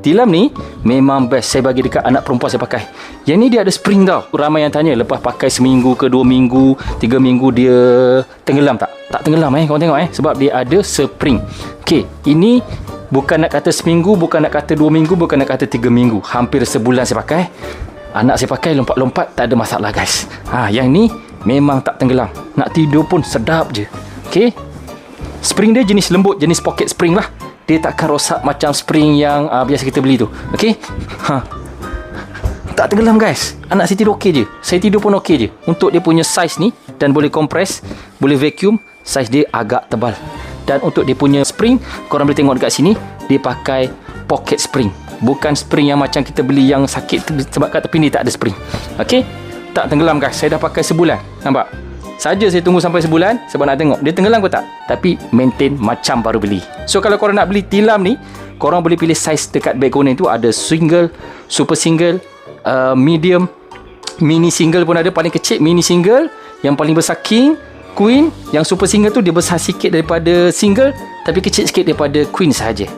tilam ni memang best. Saya bagi dekat anak perempuan saya pakai. Yang ni dia ada spring tau. Ramai yang tanya lepas pakai seminggu ke 2 minggu, 3 minggu dia tenggelam tak? Tak tenggelam korang tengok sebab dia ada spring. Okey, ini bukan nak kata seminggu, bukan nak kata 2 minggu, bukan nak kata 3 minggu. Hampir sebulan saya pakai. Anak saya pakai lompat-lompat tak ada masalah guys. Yang ni memang tak tenggelam. Nak tidur pun sedap je. Okey. Spring dia jenis lembut, jenis pocket spring lah. Dia takkan rosak macam spring yang biasa kita beli tu. Okey. Tak tenggelam guys. Anak saya tidur okey je. Saya tidur pun okey je. Untuk dia punya size ni dan boleh compress, boleh vacuum, size dia agak tebal. Dan untuk dia punya spring, korang boleh tengok dekat sini, dia pakai pocket spring. Bukan spring yang macam kita beli yang sakit sebab kat tepi ni tak ada spring. Okey. Tak tenggelam guys. Saya dah pakai sebulan. Nampak? Saja saya tunggu sampai sebulan sebab nak tengok dia tenggelam ke tak. Tapi maintain macam baru beli. So kalau korang nak beli tilam ni, korang boleh pilih saiz dekat Begone tu. Ada single, super single, medium, mini single pun ada. Paling kecil mini single, yang paling besar king, queen. Yang super single tu dia besar sikit daripada single tapi kecil sikit daripada queen sahaja.